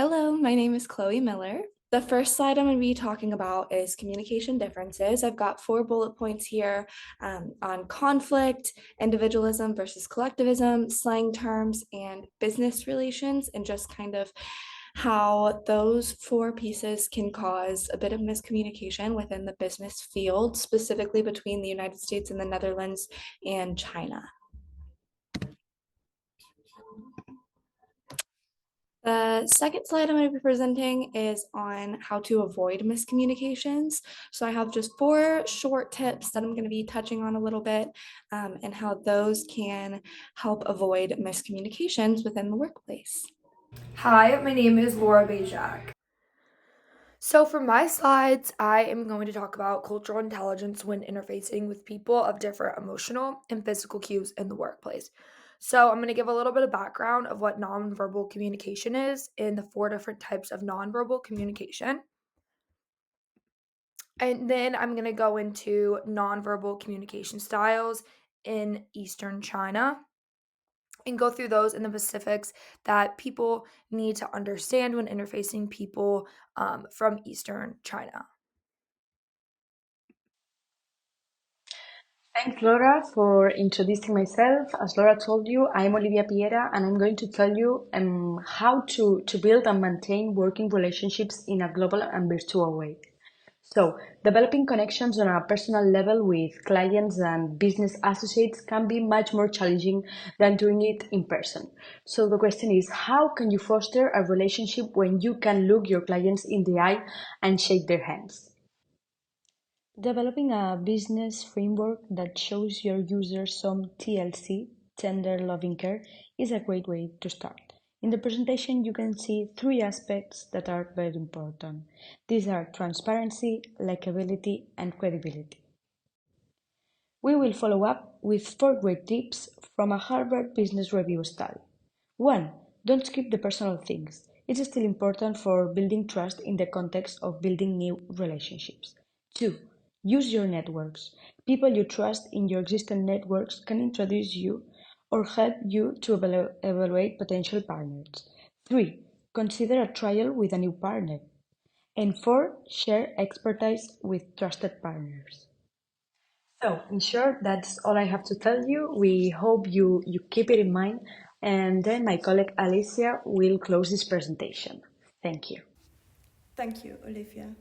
Hello, my name is Chloe Miller. The first slide I'm going to be talking about is communication differences. I've got 4 bullet points here on conflict, individualism versus collectivism, slang terms, and business relations, and just kind of how those four pieces can cause a bit of miscommunication within the business field, specifically between the United States and the Netherlands and China. The second slide I'm going to be presenting is on how to avoid miscommunications. So I have just 4 short tips that I'm going to be touching on a little bit and how those can help avoid miscommunications within the workplace. Hi, my name is Laura Bajak. So, for my slides, I am going to talk about cultural intelligence when interfacing with people of different emotional and physical cues in the workplace. So, I'm going to give a little bit of background of what nonverbal communication is in the 4 different types of nonverbal communication. And then I'm going to go into nonverbal communication styles in Eastern China and go through those in the specifics that people need to understand when interfacing people from Eastern China. Thanks, Laura, for introducing myself. As Laura told you, I'm Olivia Piera, and I'm going to tell you how to build and maintain working relationships in a global and virtual way. So, developing connections on a personal level with clients and business associates can be much more challenging than doing it in person. So, the question is, how can you foster a relationship when you can look your clients in the eye and shake their hands? Developing a business framework that shows your users some TLC, tender loving care, is a great way to start. In the presentation, you can see 3 aspects that are very important. These are transparency, likability, and credibility. We will follow up with 4 great tips from a Harvard Business Review study. 1. Don't skip the personal things. It's still important for building trust in the context of building new relationships. 2. Use your networks. People you trust in your existing networks can introduce you or help you to evaluate potential partners. 3. Consider a trial with a new partner. And 4. Share expertise with trusted partners. So, in short, that's all I have to tell you. We hope you keep it in mind. And then my colleague Alicia will close this presentation. Thank you. Thank you, Olivia.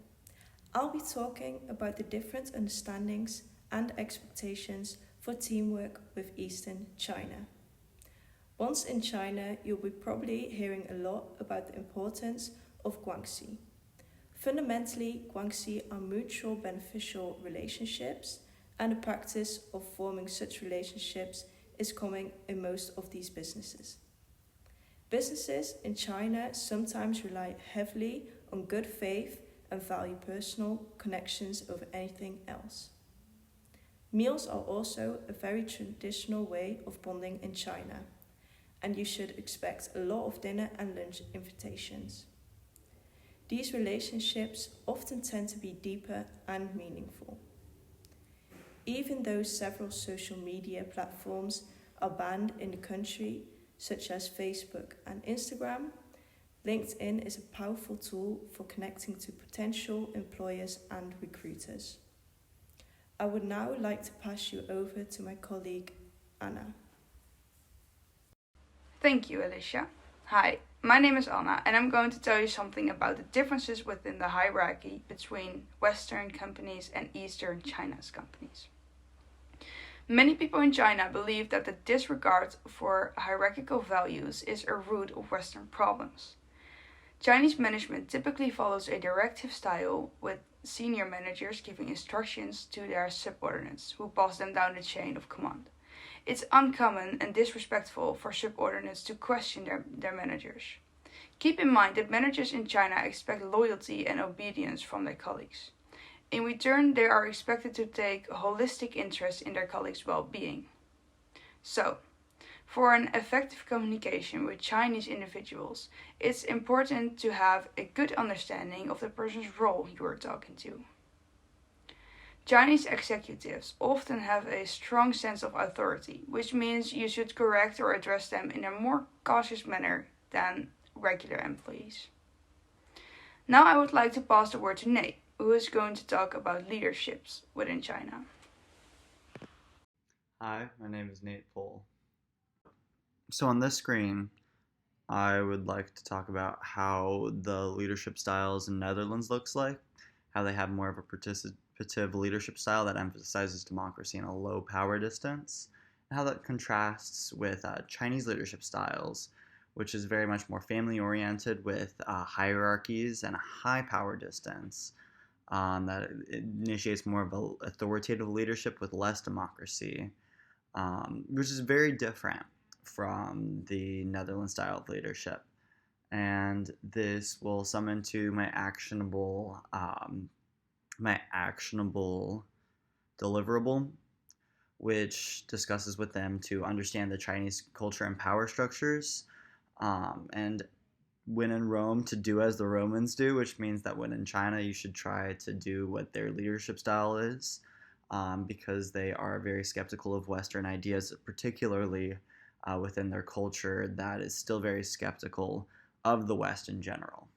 I'll be talking about the different understandings and expectations for teamwork with Eastern China. Once in China, you'll be probably hearing a lot about the importance of guanxi. Fundamentally, guanxi are mutual beneficial relationships, and the practice of forming such relationships is common in most of these businesses. Businesses in China sometimes rely heavily on good faith and value personal connections over anything else. Meals are also a very traditional way of bonding in China, and you should expect a lot of dinner and lunch invitations. These relationships often tend to be deeper and meaningful. Even though several social media platforms are banned in the country, such as Facebook and Instagram, LinkedIn is a powerful tool for connecting to potential employers and recruiters. I would now like to pass you over to my colleague, Anna. Thank you, Alicia. Hi, my name is Anna, and I'm going to tell you something about the differences within the hierarchy between Western companies and Eastern China's companies. Many people in China believe that the disregard for hierarchical values is a root of Western problems. Chinese management typically follows a directive style, with senior managers giving instructions to their subordinates, who pass them down the chain of command. It's uncommon and disrespectful for subordinates to question their managers. Keep in mind that managers in China expect loyalty and obedience from their colleagues. In return, they are expected to take a holistic interest in their colleagues' well-being. So, for an effective communication with Chinese individuals, it's important to have a good understanding of the person's role you are talking to. Chinese executives often have a strong sense of authority, which means you should correct or address them in a more cautious manner than regular employees. Now I would like to pass the word to Nate, who is going to talk about leaderships within China. Hi, my name is Nate Pohl. So on this screen, I would like to talk about how the leadership styles in Netherlands looks like, how they have more of a participative leadership style that emphasizes democracy and a low power distance, and how that contrasts with Chinese leadership styles, which is very much more family oriented with hierarchies and a high power distance. That initiates more of a authoritative leadership with less democracy, which is very different from the Netherlands style of leadership. And this will summon to my actionable deliverable, which discusses with them to understand the Chinese culture and power structures, and when in Rome, to do as the Romans do, which means that when in China, you should try to do what their leadership style is, because they are very skeptical of Western ideas, particularly within their culture that is still very skeptical of the West in general.